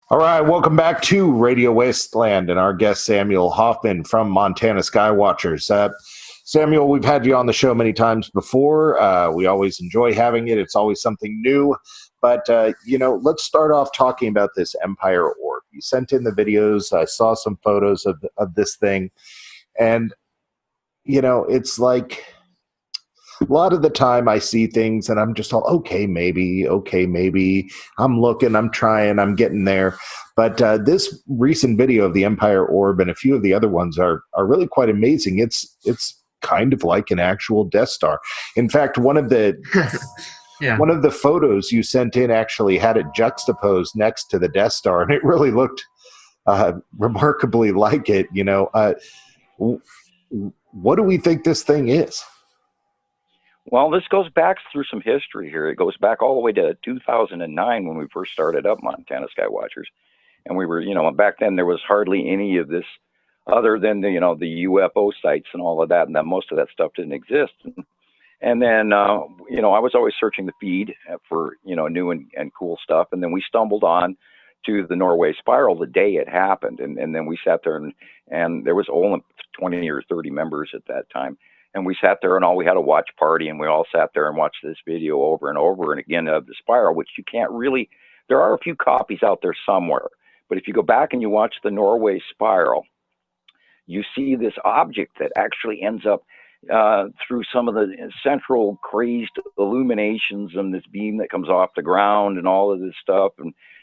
All right, welcome back to Radio Wasteland and our guest Samuel Hofman from Montana Skywatchers. Samuel, we've had you on the show many times before. We always enjoy having it. It's always something new. But, let's start off talking about this Empire orb. You sent in the videos. I saw some photos of this thing. And, it's like a lot of the time I see things and I'm just all, okay, maybe. I'm looking, I'm trying, I'm getting there. But this recent video of the Empire Orb and a few of the other ones are really quite amazing. It's kind of like an actual Death Star. In fact, one of the Yeah. one of the photos you sent in actually had it juxtaposed next to the Death Star, and it really looked remarkably like it. What do we think this thing is? Well, this goes back through some history here. It goes back all the way to 2009 when we first started up Montana Skywatchers. And we were, back then there was hardly any of this other than the UFO sites and all of that. And then most of that stuff didn't exist. And then, I was always searching the feed for, new and cool stuff. And then we stumbled on to the Norway Spiral the day it happened. And then we sat there and there was only 20 or 30 members at that time. And we sat there and all we had a watch party, and we all sat there and watched this video over and over and again of the spiral, which you can't really, there are a few copies out there somewhere. But if you go back and you watch the Norway Spiral, you see this object that actually ends up through some of the central crazed illuminations and this beam that comes off the ground and all of this stuff.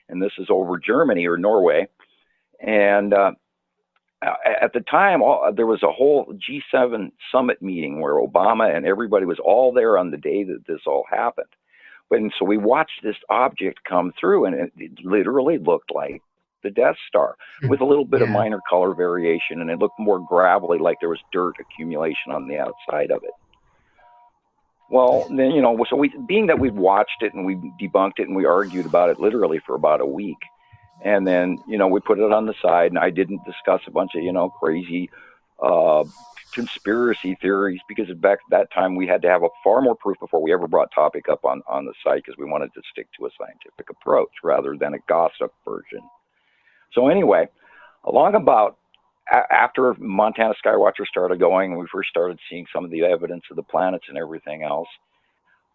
And this is over Germany or Norway. And at the time, there was a whole G7 summit meeting where Obama and everybody was all there on the day that this all happened. And so we watched this object come through, and it literally looked like the Death Star with a little bit of minor color variation, and it looked more gravelly, like there was dirt accumulation on the outside of it. Well, then, so being that we've watched it and we debunked it and we argued about it literally for about a week. And then, we put it on the side, and I didn't discuss a bunch of, crazy conspiracy theories, because back at that time we had to have a far more proof before we ever brought topic up on the site, because we wanted to stick to a scientific approach rather than a gossip version. So anyway, along about after Montana Skywatcher started going, and we first started seeing some of the evidence of the planets and everything else,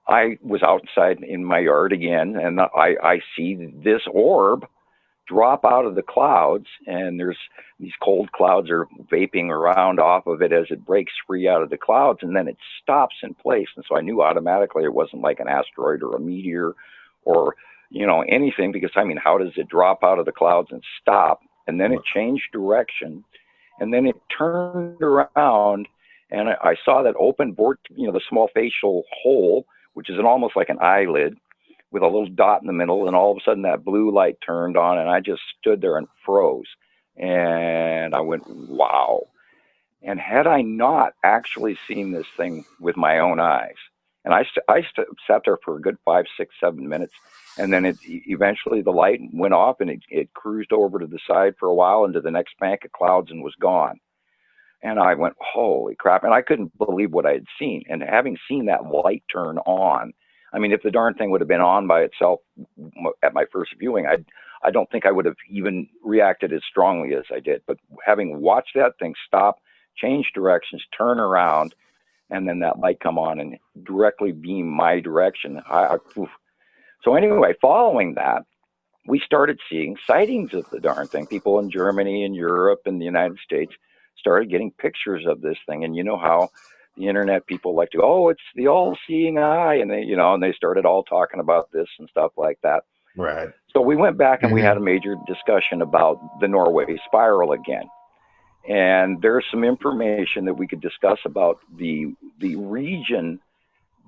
I was outside in my yard again, and I see this orb drop out of the clouds, and there's these cold clouds are vaping around off of it as it breaks free out of the clouds, and then it stops in place. And so I knew automatically it wasn't like an asteroid or a meteor or anything, because how does it drop out of the clouds and stop? And then it changed direction, and then it turned around, and I saw that open board, the small facial hole, which is almost like an eyelid with a little dot in the middle, and all of a sudden that blue light turned on, and I just stood there and froze. And I went, wow. And had I not actually seen this thing with my own eyes, and I sat there for a good 5, 6, 7 minutes, and then eventually the light went off, and it cruised over to the side for a while into the next bank of clouds and was gone. And I went, holy crap. And I couldn't believe what I had seen. And having seen that light turn on, if the darn thing would have been on by itself at my first viewing, I don't think I would have even reacted as strongly as I did. But having watched that thing stop, change directions, turn around, and then that light come on and directly beam my direction. So anyway, following that, we started seeing sightings of the darn thing. People in Germany and Europe and the United States started getting pictures of this thing. And you know how the internet people like to, it's the all-seeing eye, and they started all talking about this and stuff like that. Right. So we went back and we had a major discussion about the Norway Spiral again. And there's some information that we could discuss about the region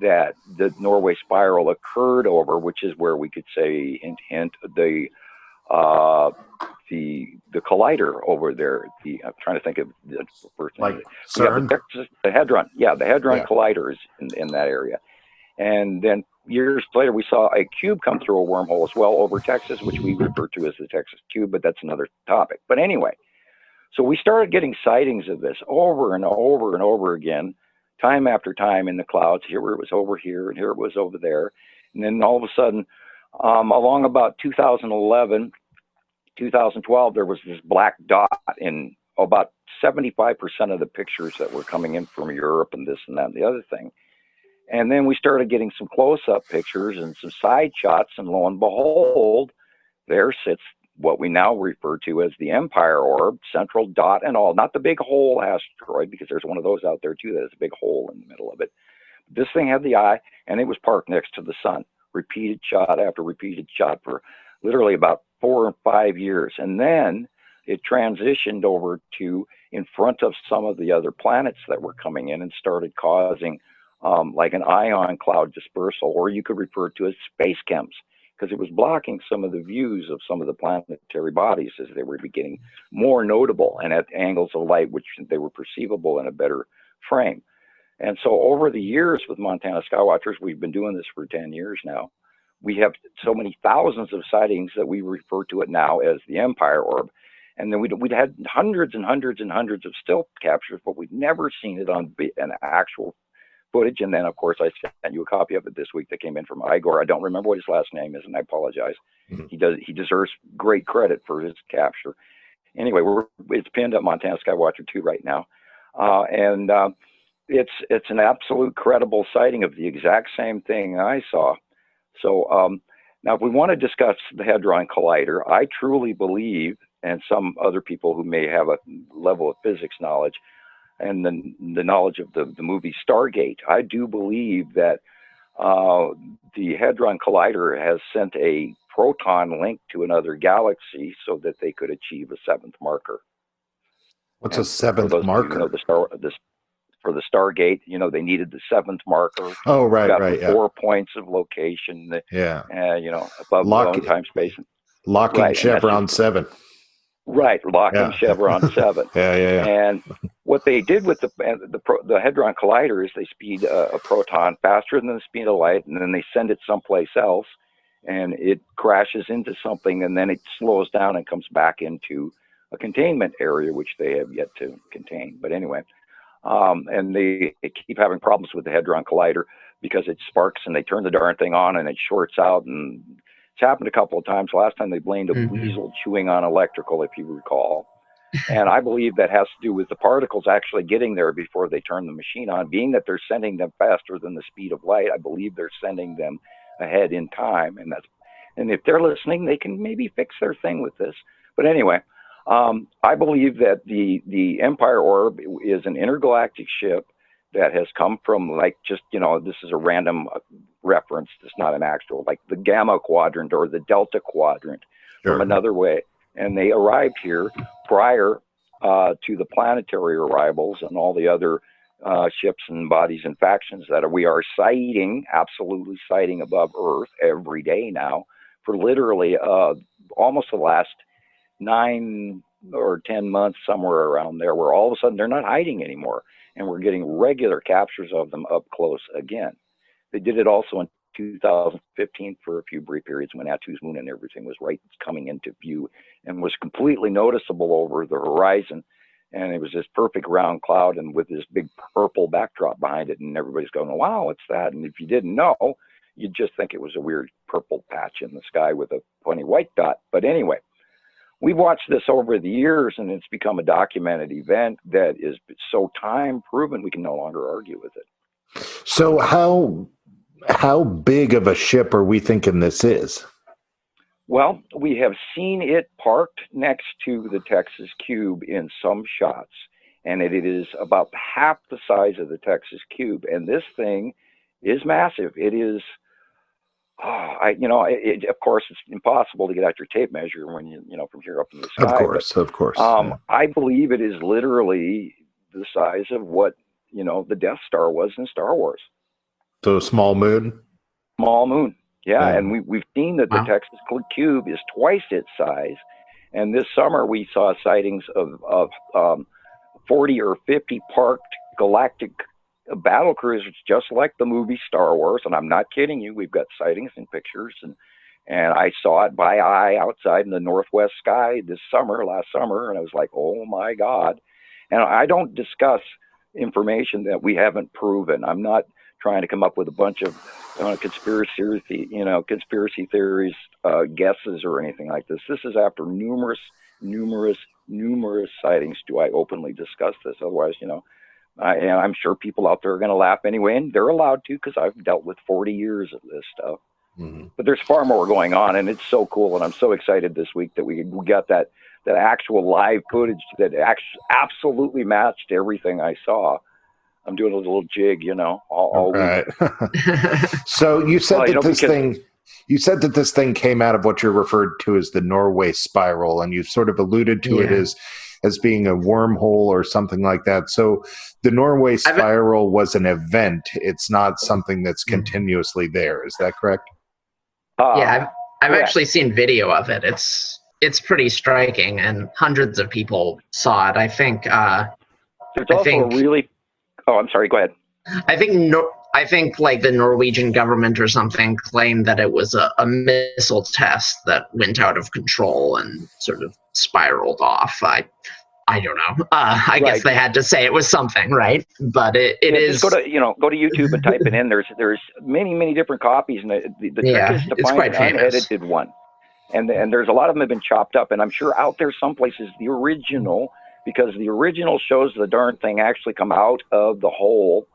that the Norway Spiral occurred over, which is where we could say, hint, the collider over there. I'm trying to think of the first name. Like CERN? The Hadron. Yeah, the Hadron Collider is in that area. And then years later, we saw a cube come through a wormhole as well over Texas, which we refer to as the Texas Cube, but that's another topic. But anyway, so we started getting sightings of this over and over and over again, time after time in the clouds. Here it was over here, and here it was over there. And then all of a sudden, along about 2011, 2012, there was this black dot in about 75% of the pictures that were coming in from Europe and this and that and the other thing. And then we started getting some close-up pictures and some side shots, and lo and behold, there sits what we now refer to as the Empire Orb, central dot and all. Not the big hole asteroid, because there's one of those out there too that has a big hole in the middle of it. This thing had the eye, and it was parked next to the sun. Repeated shot after repeated shot for literally about 4 or 5 years. And then it transitioned over to in front of some of the other planets that were coming in and started causing like an ion cloud dispersal, or you could refer to as space chems, because it was blocking some of the views of some of the planetary bodies as they were getting more notable and at angles of light which they were perceivable in a better frame. And so over the years with Montana Skywatchers, we've been doing this for 10 years now. We have so many thousands of sightings that we refer to it now as the Empire Orb. And then we'd had hundreds and hundreds and hundreds of still captures, but we'd never seen it on an actual footage. And then, of course, I sent you a copy of it this week that came in from Igor. I don't remember what his last name is, and I apologize. Mm-hmm. He deserves great credit for his capture. Anyway, it's pinned at Montana Skywatcher 2 right now. It's an absolute credible sighting of the exact same thing I saw. So now if we want to discuss the Hadron Collider, I truly believe, and some other people who may have a level of physics knowledge and the knowledge of the movie Stargate, I do believe that the Hadron Collider has sent a proton link to another galaxy so that they could achieve a seventh marker. What's a seventh marker? For the Stargate, they needed the seventh marker. Oh, right. 4 points of location. Above known time space. Locking Chevron 7. Right, locking Chevron 7. Yeah. And what they did with the Hadron Collider is they speed a proton faster than the speed of light, and then they send it someplace else, and it crashes into something, and then it slows down and comes back into a containment area, which they have yet to contain. But anyway, and they keep having problems with the Hadron Collider because it sparks and they turn the darn thing on and it shorts out, and it's happened a couple of times. Last time they blamed a weasel chewing on electrical, if you recall. And I believe that has to do with the particles actually getting there before they turn the machine on. Being that they're sending them faster than the speed of light, I believe they're sending them ahead in time. And if they're listening, they can maybe fix their thing with this. But anyway, I believe that the Empire Orb is an intergalactic ship that has come from, like, just, this is a random reference. It's not an actual, like the Gamma Quadrant or the Delta Quadrant from another way. And they arrived here prior to the planetary arrivals and all the other ships and bodies and factions that we are absolutely sighting above Earth every day now for literally almost the last 9 or 10 months, somewhere around there, where all of a sudden they're not hiding anymore, and we're getting regular captures of them up close again. They did it also in 2015 for a few brief periods when Attu's moon and everything was right coming into view and was completely noticeable over the horizon, and it was this perfect round cloud and with this big purple backdrop behind it, and everybody's going, wow, what's that? And if you didn't know, you'd just think it was a weird purple patch in the sky with a funny white dot. But anyway, we've watched this over the years, and it's become a documented event that is so time proven we can no longer argue with it. So how big of a ship are we thinking this is? Well, we have seen it parked next to the Texas Cube in some shots, and it is about half the size of the Texas Cube. And this thing is massive. It is. Of course, it's impossible to get out your tape measure when from here up in the sky. Of course. I believe it is literally the size of what the Death Star was in Star Wars. So a small moon. Small moon, yeah. And we've seen that the Texas Cube is twice its size. And this summer we saw sightings of 40 or 50 parked galactic battle cruisers, just like the movie Star Wars, and I'm not kidding you. We've got sightings and pictures, and I saw it by eye outside in the northwest sky last summer, and I was like, oh my God. And I don't discuss information that we haven't proven. I'm not trying to come up with a bunch of conspiracy theories, guesses, or anything like this. This is after numerous sightings do I openly discuss this. Otherwise, and I'm sure people out there are going to laugh anyway, and they're allowed to, because I've dealt with 40 years of this stuff. Mm-hmm. But there's far more going on, and it's so cool, and I'm so excited this week that we got that actual live footage that absolutely matched everything I saw. I'm doing a little jig, all right. So you said you said that this thing came out of what you're referred to as the Norway Spiral, and you sort of alluded to it as being a wormhole or something like that. So the Norway Spiral was an event. It's not something that's continuously there. Is that correct? I've actually seen video of it. It's pretty striking, and hundreds of people saw it. I think. There's also a really. Oh, I'm sorry. Go ahead. I think like the Norwegian government or something claimed that it was a missile test that went out of control and sort of spiraled off. I don't know. I guess they had to say it was something, right? But it is. Just go to YouTube and type it in. There's many different copies, and the trick is to find an unedited one. And there's a lot of them have been chopped up, and I'm sure out there some places the original, because the original shows the darn thing actually come out of the hole,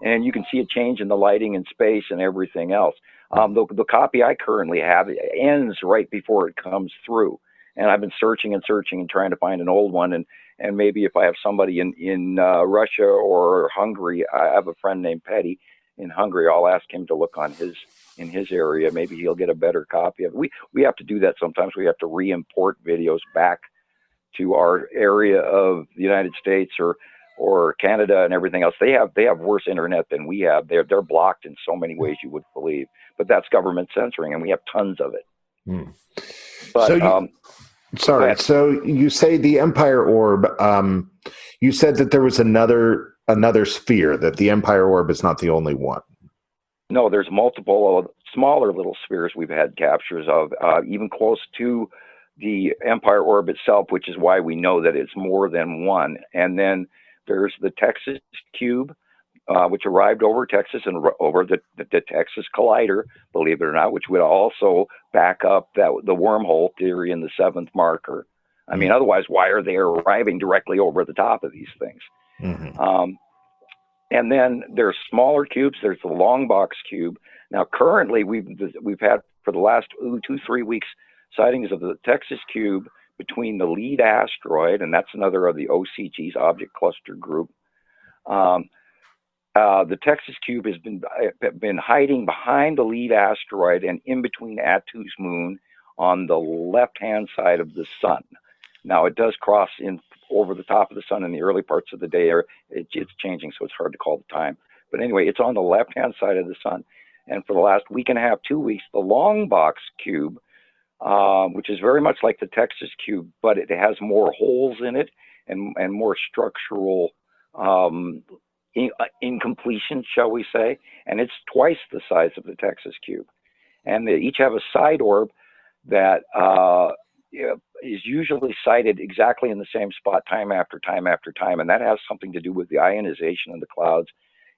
and you can see a change in the lighting and space and everything else. The copy I currently have ends right before it comes through, and I've been searching and trying to find an old one, and maybe if I have somebody in Russia or Hungary, I have a friend named Petty in Hungary. I'll ask him to look in his area. Maybe he'll get a better copy of it. We have to do that sometimes. We have to re-import videos back to our area of the United States or Canada and everything else. They have worse internet than we have. They're blocked in so many ways you would believe. But that's government censoring, and we have tons of it. But so you say the Empire Orb. You said that there was another sphere, that the Empire Orb is not the only one. No, there's multiple smaller little spheres we've had captures of, even close to the Empire Orb itself, which is why we know that it's more than one. And then there's the Texas Cube, which arrived over Texas and over the Texas Collider, believe it or not, which would also back up the wormhole theory in the seventh marker. I mean, otherwise, why are they arriving directly over the top of these things? Mm-hmm. And then there's smaller cubes. There's the long box cube. Now, currently, we've had for the last 2-3 weeks sightings of the Texas Cube between the lead asteroid, and that's another of the OCG's object cluster group. The Texas Cube has been hiding behind the lead asteroid and in between Attu's moon on the left-hand side of the sun. Now, it does cross in over the top of the sun in the early parts of the day. It's changing, so it's hard to call the time. But anyway, it's on the left-hand side of the sun. And for the last week and a half, 2 weeks, the long box cube, which is very much like the Texas Cube, but it has more holes in it and more structural incompletion, shall we say. And it's twice the size of the Texas Cube. And they each have a side orb that is usually sighted exactly in the same spot time after time after time. And that has something to do with the ionization of the clouds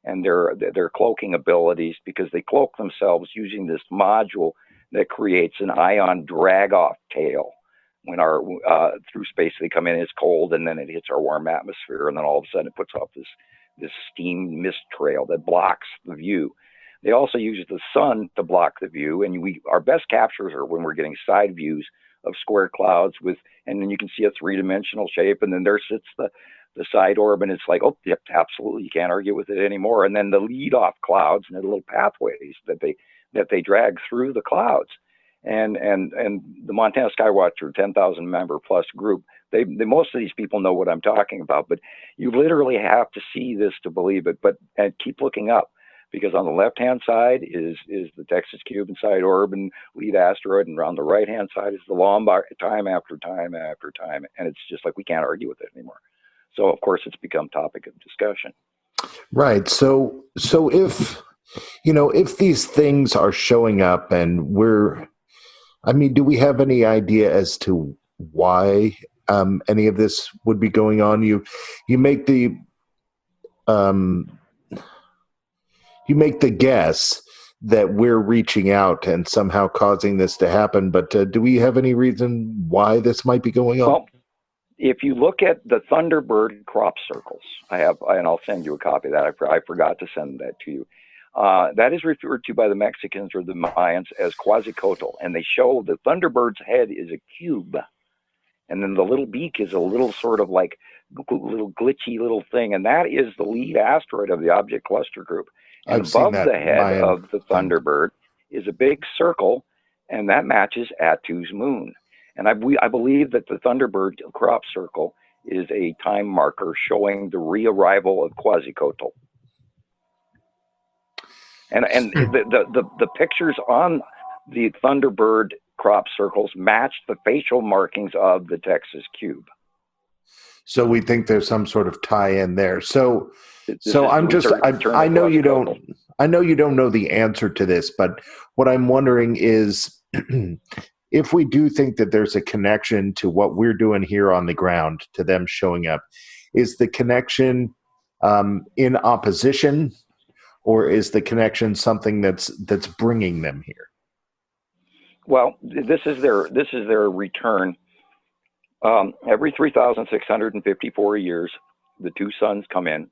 and their cloaking abilities, because they cloak themselves using this module that creates an ion drag-off tail. When through space they come in, it's cold, and then it hits our warm atmosphere, and then all of a sudden it puts off this steam mist trail that blocks the view. They also use the sun to block the view, and our best captures are when we're getting side views of square clouds and then you can see a three-dimensional shape, and then there sits the side orb, and it's like, oh, yep, absolutely, you can't argue with it anymore. And then the lead-off clouds and the little pathways that they drag through the clouds, and the Montana Skywatcher 10,000 member plus group, they most of these people know what I'm talking about, but you literally have to see this to believe it. And keep looking up, because on the left-hand side is the Texas Cube and side orb and lead asteroid, and on the right-hand side is the Lombard, time after time after time, and it's just like we can't argue with it anymore. So, of course, it's become topic of discussion. Right. So if these things are showing up and do we have any idea as to why any of this would be going on? You make the you make the guess that we're reaching out and somehow causing this to happen. But do we have any reason why this might be going on? Well, if you look at the Thunderbird crop circles, and I'll send you a copy of that. I forgot to send that to you. That is referred to by the Mexicans or the Mayans as Quetzalcoatl, and they show the Thunderbird's head is a cube, and then the little beak is a little sort of like little glitchy little thing, and that is the lead asteroid of the object cluster group. And I've seen above that the head Mayan of the Thunderbird is a big circle, and that matches Attu's moon. And I believe that the Thunderbird crop circle is a time marker showing the re-arrival of Quetzalcoatl. And the pictures on the Thunderbird crop circles match the facial markings of the Texas cube. So we think there's some sort of tie-in there. So I know you don't know the answer to this, but what I'm wondering is if we do think that there's a connection to what we're doing here on the ground to them showing up, is the connection in opposition, or is the connection something that's bringing them here? Well, this is their return. Every 3,654 years, the two suns come in.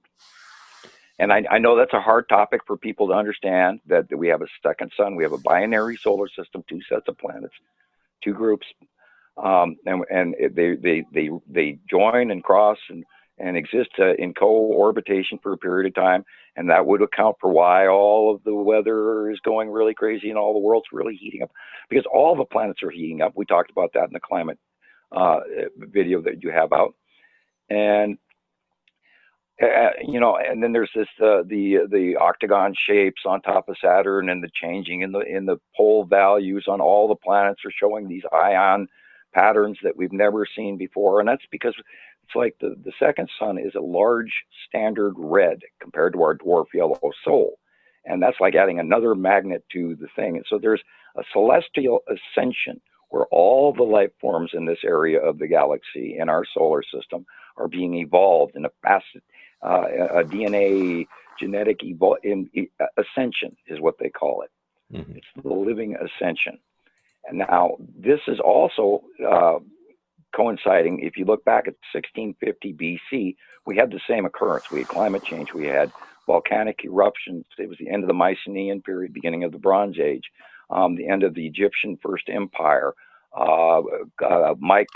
And I know that's a hard topic for people to understand, that we have a second sun. We have a binary solar system, two sets of planets, two groups. And they join and cross and exist in co-orbitation for a period of time. And that would account for why all of the weather is going really crazy and all the world's really heating up, because all the planets are heating up. We talked about that in the climate video that you have out. And and then there's this the octagon shapes on top of Saturn, and the changing in the pole values on all the planets are showing these ion patterns that we've never seen before. And that's because it's like the second sun is a large standard red compared to our dwarf yellow Sol, and that's like adding another magnet to the thing. And so there's a celestial ascension where all the life forms in this area of the galaxy in our solar system are being evolved in a DNA genetic ascension is what they call it. Mm-hmm. It's the living ascension. And now this is also coinciding. If you look back at 1650 BC, we had the same occurrence. We had climate change. We had volcanic eruptions. It was the end of the Mycenaean period, beginning of the Bronze Age, the end of the Egyptian First Empire.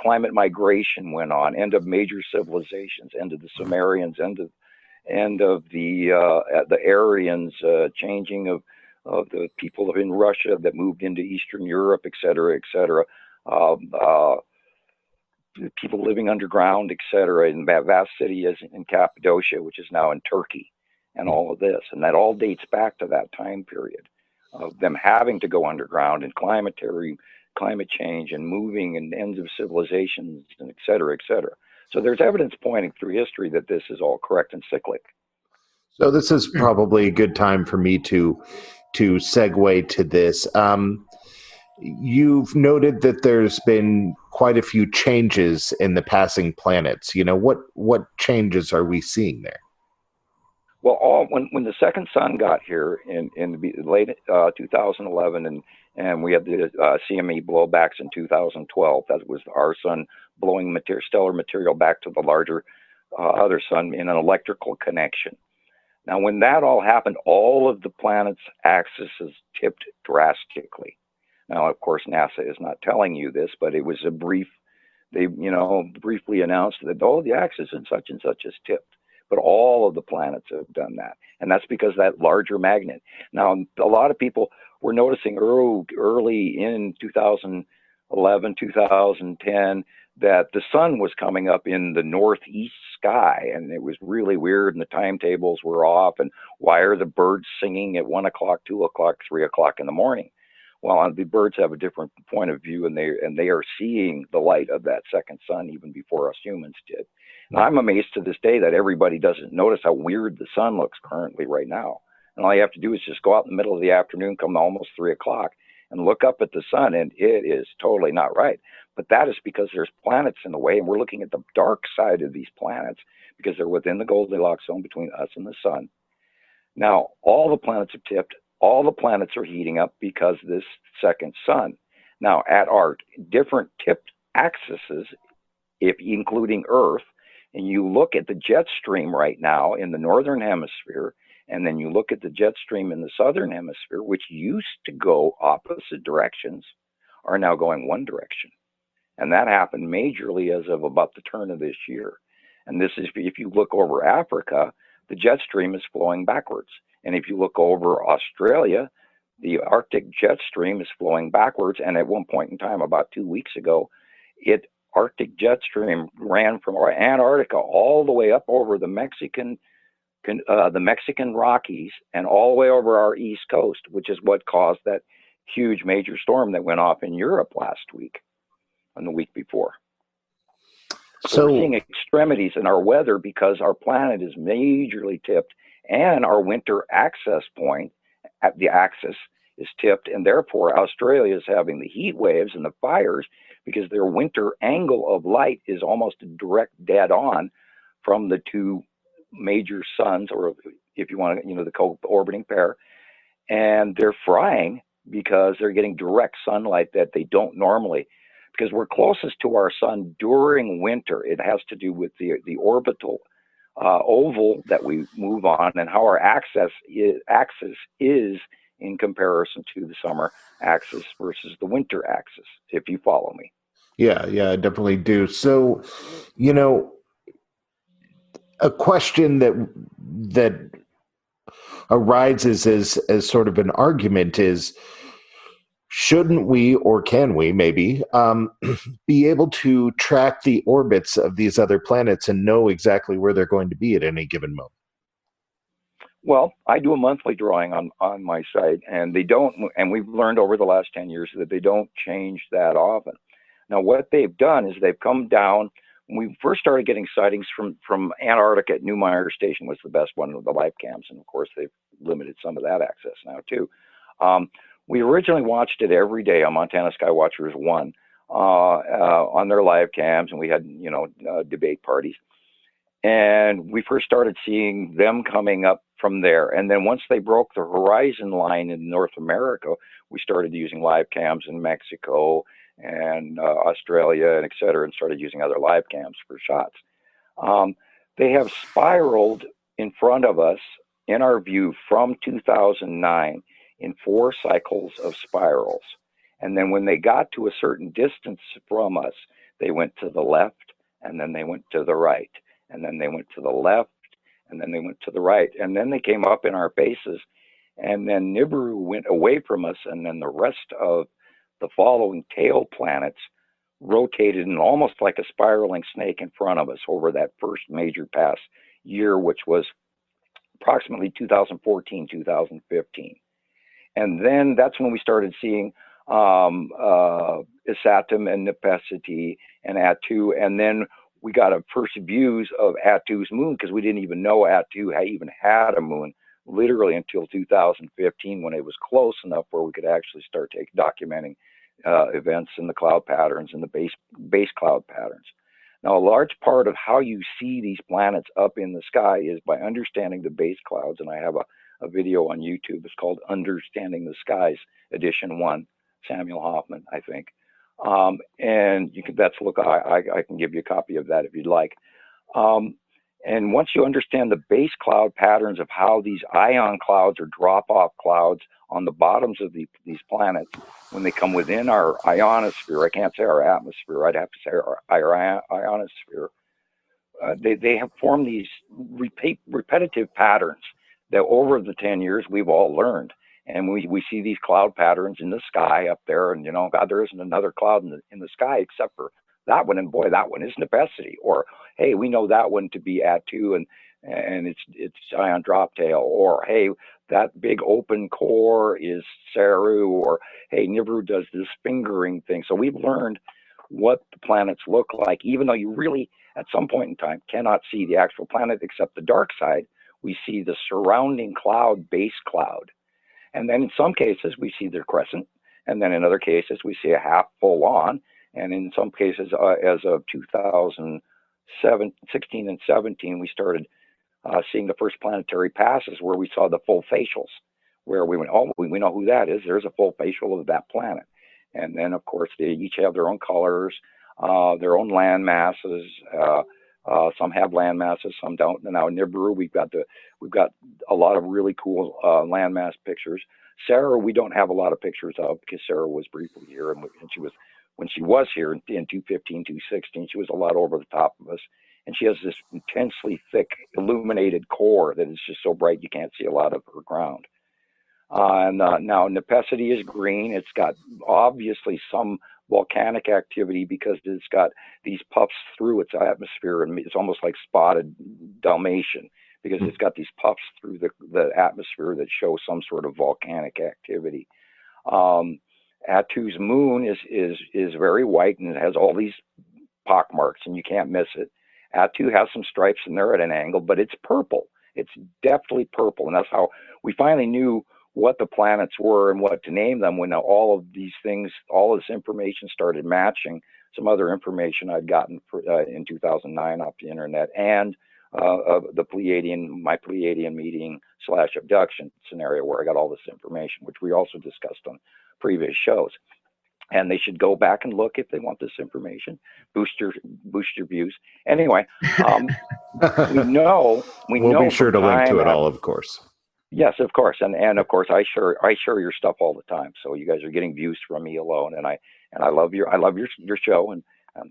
Climate migration went on, end of major civilizations, end of the Sumerians, end of the Aryans, changing of the people in Russia that moved into Eastern Europe, et cetera, people living underground, et cetera, in that vast city in Cappadocia, which is now in Turkey, and all of this. And that all dates back to that time period of them having to go underground, and climate change and moving, and ends of civilizations, and et cetera, et cetera. So there's evidence pointing through history that this is all correct and cyclic. So this is probably a good time for me to segue to this. You've noted that there's been quite a few changes in the passing planets. What changes are we seeing there? Well, when the second sun got here in the late 2011, and we had the CME blowbacks in 2012, that was our sun blowing stellar material back to the larger other sun in an electrical connection. Now, when that all happened, all of the planets' axes tipped drastically. Now, of course, NASA is not telling you this, but it was they briefly announced that, the axis and such is tipped. But all of the planets have done that. And that's because that larger magnet. Now, a lot of people were noticing early in 2011, 2010, that the sun was coming up in the northeast sky, and it was really weird, and the timetables were off, and why are the birds singing at 1 o'clock, 2 o'clock, 3 o'clock in the morning? Well, the birds have a different point of view, and they are seeing the light of that second sun even before us humans did. And I'm amazed to this day that everybody doesn't notice how weird the sun looks currently right now. And all you have to do is just go out in the middle of the afternoon, come almost 3 o'clock, and look up at the sun, and it is totally not right. But that is because there's planets in the way, and we're looking at the dark side of these planets because they're within the Goldilocks zone between us and the sun. Now, all the planets have tipped. All the planets are heating up because of this second sun. Now, at our different tipped axes, if including Earth, and you look at the jet stream right now in the northern hemisphere, and then you look at the jet stream in the southern hemisphere, which used to go opposite directions, are now going one direction. And that happened majorly as of about the turn of this year. And this is, if you look over Africa, the jet stream is flowing backwards. And if you look over Australia, the Arctic jet stream is flowing backwards. And at one point in time, about 2 weeks ago, Arctic jet stream ran from Antarctica all the way up over the Mexican Rockies and all the way over our east coast, which is what caused that huge major storm that went off in Europe last week and the week before. So we're seeing extremities in our weather because our planet is majorly tipped and our winter access point at the axis is tipped, and therefore Australia is having the heat waves and the fires because their winter angle of light is almost a direct dead on from the two major suns, or if you want to, the co-orbiting pair, and they're frying because they're getting direct sunlight that they don't normally, because we're closest to our sun during winter. It has to do with the orbital oval that we move on and how our axis is in comparison to the summer axis versus the winter axis, if you follow me. Yeah, I definitely do. So, a question that arises as sort of an argument is, shouldn't we, or can we maybe, be able to track the orbits of these other planets and know exactly where they're going to be at any given moment? Well, I do a monthly drawing on my site, and we've learned over the last 10 years that they don't change that often. Now, what they've done is they've come down. When we first started getting sightings from Antarctica at Neumayer Station was the best one with the live cams, and of course they've limited some of that access now too. We originally watched it every day on Montana Skywatchers 1 on their live cams, and we had debate parties. And we first started seeing them coming up from there. And then once they broke the horizon line in North America, we started using live cams in Mexico and Australia and et cetera, and started using other live cams for shots. They have spiraled in front of us in our view from 2009 in 4 cycles of spirals. And then when they got to a certain distance from us, they went to the left, and then they went to the right, and then they went to the left, and then they went to the right, and then they came up in our faces, and then Nibiru went away from us, and then the rest of the following tail planets rotated in almost like a spiraling snake in front of us over that first major pass year, which was approximately 2014, 2015. And then that's when we started seeing Isatum and Nepacity and Attu, and then we got a first views of Attu's moon, because we didn't even know Attu even had a moon literally until 2015, when it was close enough where we could actually start documenting events in the cloud patterns and the base cloud patterns. Now, a large part of how you see these planets up in the sky is by understanding the base clouds, and I have a video on YouTube. It's called Understanding the Skies, Edition 1, Samuel Hofman, I think. And I can give you a copy of that if you'd like. And once you understand the base cloud patterns of how these ion clouds or drop-off clouds on the bottoms of these planets, when they come within our ionosphere, I can't say our atmosphere, I'd have to say our ionosphere, they have formed these repetitive patterns that over the 10 years we've all learned. And we see these cloud patterns in the sky up there, and God, there isn't another cloud in the sky except for that one, and boy, that one is Nepacity. Or hey, we know that one to be Attu, and it's ion drop tail. Or hey, that big open core is Saru. Or hey, Nibiru does this fingering thing. So we've learned what the planets look like, even though you really at some point in time cannot see the actual planet except the dark side. We see the surrounding cloud, base cloud. And then in some cases, we see the crescent. And then in other cases, we see a half full on. And in some cases, as of 2016 and 17, we started seeing the first planetary passes where we saw the full facials, where we went, oh, we know who that is. There's a full facial of that planet. And then, of course, they each have their own colors, their own land masses. Some have land masses, some don't. And now in Nibiru, we've got a lot of really cool landmass pictures. Sarah, we don't have a lot of pictures of because Sarah was briefly here, and she was, when she was here in 215, 216, she was a lot over the top of us. And she has this intensely thick, illuminated core that is just so bright you can't see a lot of her ground. Now Nepesity is green. It's got obviously some volcanic activity because it's got these puffs through its atmosphere, and it's almost like spotted Dalmatian because it's got these puffs through the atmosphere that show some sort of volcanic activity. Atu's moon is very white and it has all these pock marks, and you can't miss it. Atu has some stripes and they're at an angle, but it's purple. It's definitely purple, and that's how we finally knew what the planets were and what to name them when all of these things, all this information started matching some other information I'd gotten in 2009 off the internet, and my Pleiadian meeting / abduction scenario where I got all this information, which we also discussed on previous shows. And they should go back and look if they want this information, boost your views. Anyway, we'll be sure to link to it all, of course. Yes, of course, and of course I share your stuff all the time. So you guys are getting views from me alone, and I love your show, and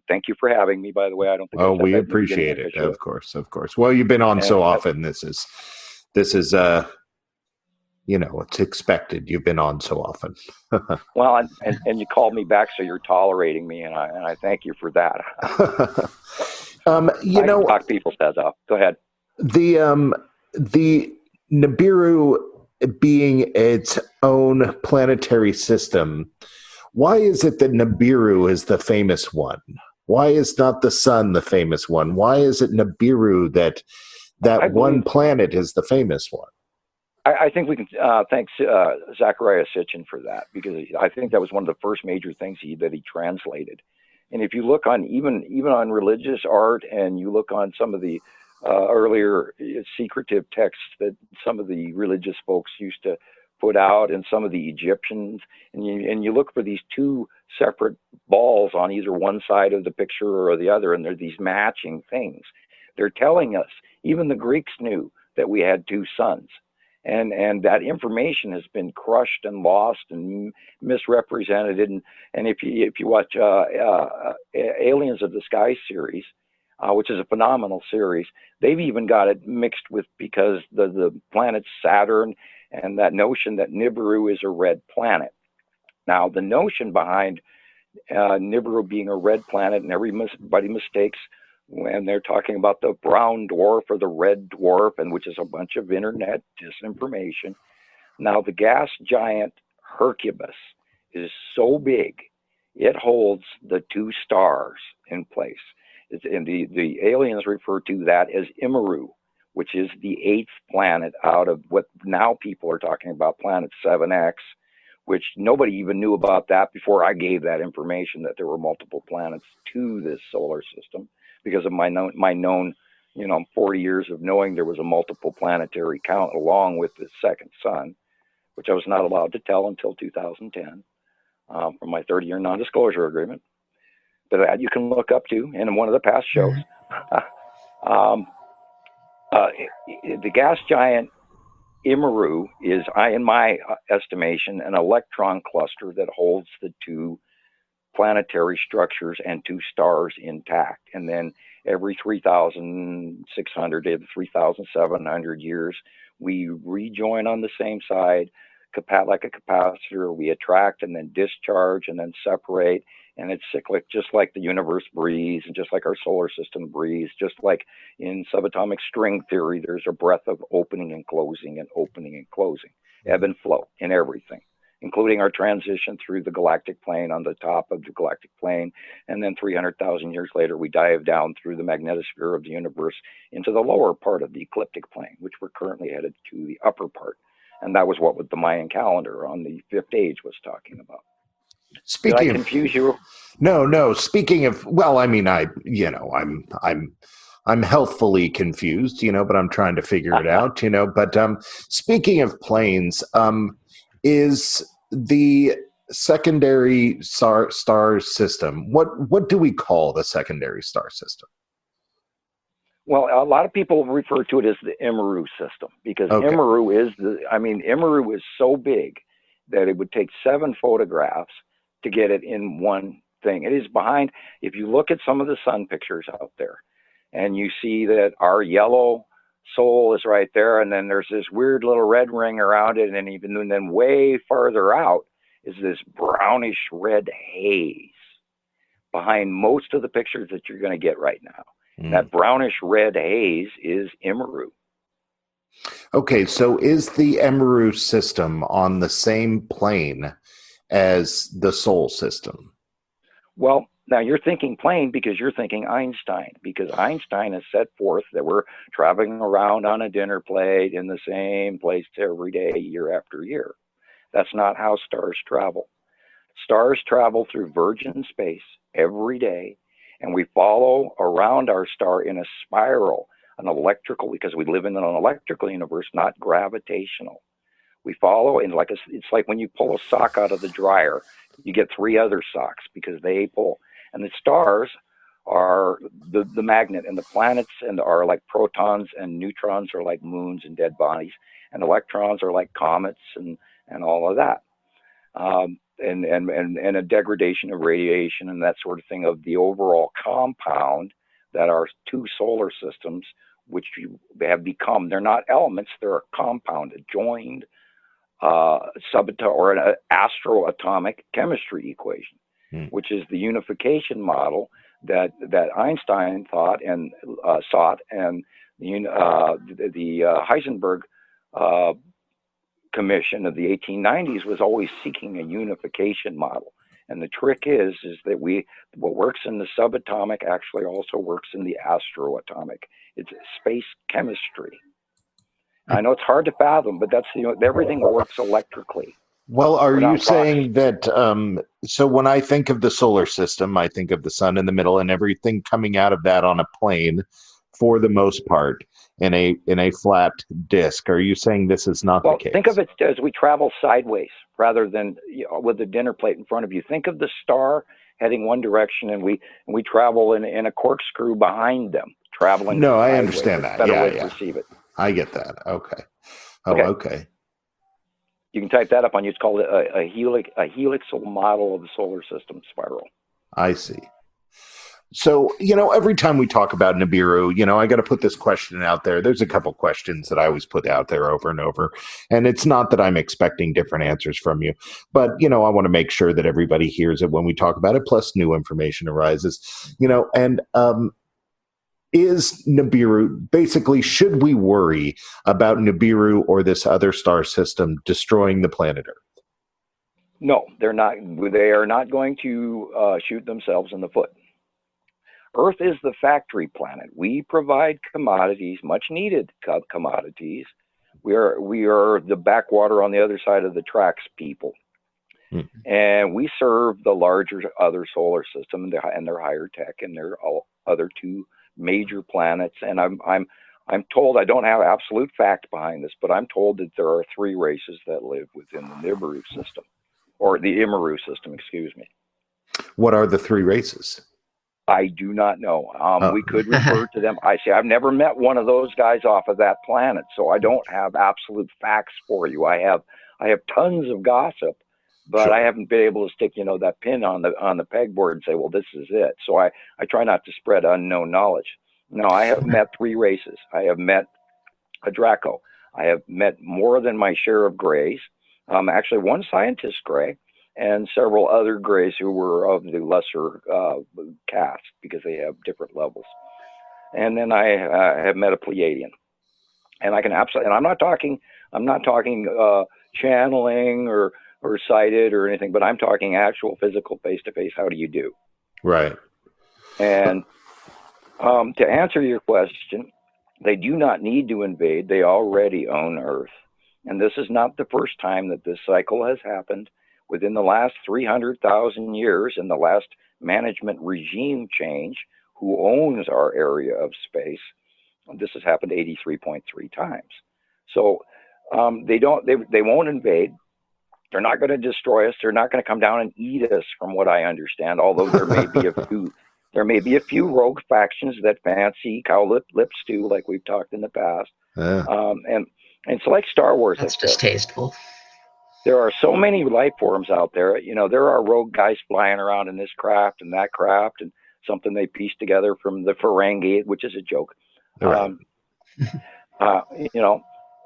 thank you for having me. By the way, I don't think. Oh, we appreciate it, of course. Well, you've been on so often. This is it's expected. You've been on so often. Well, and you called me back, so you're tolerating me, and I thank you for that. I talk people's heads off. Go ahead. The Nibiru being its own planetary system, why is it that Nibiru is the famous one? Why is not the sun the famous one? Why is it Nibiru that one planet is the famous one? I think we can thank Zachariah Sitchin for that, because I think that was one of the first major things that he translated. And if you look on even on religious art, and you look on some of the earlier secretive texts that some of the religious folks used to put out, and some of the Egyptians, and you look for these two separate balls on either one side of the picture or the other, and they're these matching things. They're telling us, even the Greeks knew that we had two suns. And that information has been crushed and lost and misrepresented. And if you watch Aliens of the Sky series, which is a phenomenal series, they've even got it mixed with, because the planet Saturn, and that notion that Nibiru is a red planet. Now, the notion behind Nibiru being a red planet, and everybody mistakes when they're talking about the brown dwarf or the red dwarf, and which is a bunch of internet disinformation. Now, the gas giant Hercubus is so big, it holds the two stars in place. And the aliens refer to that as Nibiru, which is the 8th planet out of what now people are talking about, planet 7X, which nobody even knew about that before I gave that information, that there were multiple planets to this solar system, because of my known 40 years of knowing there was a multiple planetary count along with the second sun, which I was not allowed to tell until 2010 from my 30-year non-disclosure agreement. But that you can look up to in one of the past shows. The gas giant Nibiru is, in my estimation, an electron cluster that holds the two planetary structures and two stars intact. And then every 3,600 to 3,700 years, we rejoin on the same side, like a capacitor. We attract and then discharge and then separate. And it's cyclic, just like the universe breathes, and just like our solar system breathes, just like in subatomic string theory, there's a breath of opening and closing and opening and closing, ebb and flow in everything, including our transition through the galactic plane on the top of the galactic plane. And then 300,000 years later, we dive down through the magnetosphere of the universe into the lower part of the ecliptic plane, which we're currently headed to the upper part. And that was what the Mayan calendar on the 5th age was talking about. Did I confuse you? No. Speaking of, well, I mean, I'm I'm healthfully confused, but I'm trying to figure it out, But speaking of planes, is the secondary star system, what do we call the secondary star system? Well, a lot of people refer to it as the Nibiru system because Okay. Nibiru is so big that it would take 7 photographs to get it in one thing. It is behind, if you look at some of the sun pictures out there, and you see that our yellow soul is right there, and then there's this weird little red ring around it, and then way farther out is this brownish red haze behind most of the pictures that you're going to get right now. That brownish red haze is Nibiru. Okay, so is the Nibiru system on the same plane as the Sol system? Well, now you're thinking plane because you're thinking Einstein, because Einstein has set forth that we're traveling around on a dinner plate in the same place every day, year after year. That's not how stars travel. Stars travel through virgin space every day, and we follow around our star in a spiral, because we live in an electrical universe, not gravitational. We follow in it's like when you pull a sock out of the dryer, you get 3 other socks because they pull. And the stars are the magnet, and the planets are like protons, and neutrons are like moons and dead bodies, and electrons are like comets and all of that. And a degradation of radiation and that sort of thing of the overall compound that are 2 solar systems, which have become, they're not elements, they're a compound, a joined or an astroatomic chemistry equation, which is the unification model that Einstein thought and sought, and the Heisenberg Commission of the 1890s was always seeking a unification model. And the trick is that what works in the subatomic actually also works in the astroatomic. It's space chemistry. I know it's hard to fathom, but that's everything works electrically. Well, are you saying that? So when I think of the solar system, I think of the sun in the middle and everything coming out of that on a plane, for the most part, in a flat disk. Are you saying this is not the case? Think of it as we travel sideways rather than with the dinner plate in front of you. Think of the star heading one direction, and we travel in a corkscrew behind them, traveling. No, I understand that. Better way to perceive it. I get that. Okay. Okay. You can type that up on you. It's called a helixal model of the solar system spiral. I see. So, every time we talk about Nibiru, I got to put this question out there. There's a couple questions that I always put out there over and over. And it's not that I'm expecting different answers from you, but, I want to make sure that everybody hears it when we talk about it, plus new information arises, and is Nibiru, basically, should we worry about Nibiru or this other star system destroying the planet Earth? No, they're not. They are not going to shoot themselves in the foot. Earth is the factory planet. We provide commodities, much needed commodities. We are the backwater on the other side of the tracks people. And we serve the larger other solar system and their higher tech and their other 2 major planets. And I'm told, I don't have absolute fact behind this, but I'm told that there are 3 races that live within the Nibiru system, or the Nibiru system, excuse me. What are the 3 races? I do not know. We could refer to them. I've never met one of those guys off of that planet, so I don't have absolute facts for you. I have tons of gossip, but Sure. I haven't been able to stick, that pin on the pegboard and say, well, this is it. So I try not to spread unknown knowledge. No, I have met 3 races. I have met a Draco. I have met more than my share of Greys. Actually, 1 scientist Grey, and several other Greys who were of the lesser caste because they have different levels. And then I have met a Pleiadian, and I can absolutely. And I'm not talking channeling or sighted or anything, but I'm talking actual physical face-to-face. How do you do? Right. And to answer your question, they do not need to invade. They already own Earth, and this is not the first time that this cycle has happened. Within the last 300,000 years, in the last management regime change, who owns our area of space. This has happened 83.3 times. So they won't invade. They're not going to destroy us. They're not going to come down and eat us, from what I understand. Although there may be a few rogue factions that fancy cow lip stew, like we've talked in the past. And it's like Star Wars. That's distasteful. There are so many life forms out there. There are rogue guys flying around in this craft and that craft, and something they pieced together from the Ferengi, which is a joke. Right.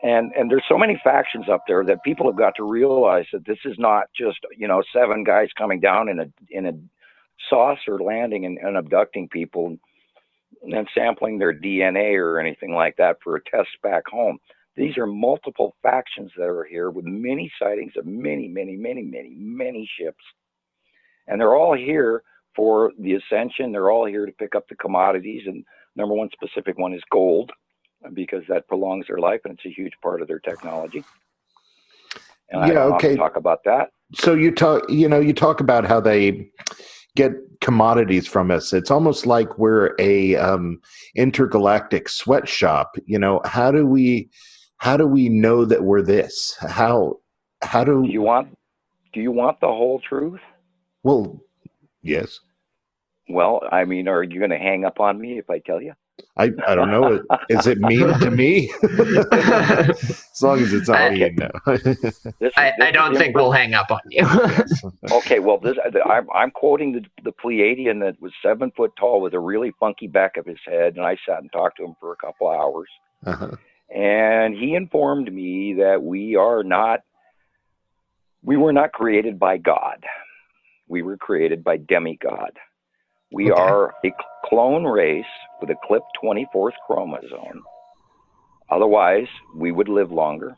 And there's so many factions up there that people have got to realize that this is not just 7 guys coming down in a saucer landing and abducting people and then sampling their DNA or anything like that for a test back home. These are multiple factions that are here with many sightings of many ships, and they're all here for the ascension. They're all here to pick up the commodities, and number one specific one is gold, because that prolongs their life, and it's a huge part of their technology. And I don't often talk about that. So you talk about how they get commodities from us. It's almost like we're a intergalactic sweatshop. How do we know that we're this? How do you want the whole truth? Well, yes. Well, I mean, are you going to hang up on me if I tell you? I don't know. Is it mean to me? As long as it's not mean, no. I don't think we'll hang up on you. Okay, well, I'm quoting the Pleiadian that was 7 foot tall with a really funky back of his head, and I sat and talked to him for a couple hours. Uh-huh. And he informed me that we were not created by God. We were created by demigod. We are a clone race with a clipped 24th chromosome. Otherwise, we would live longer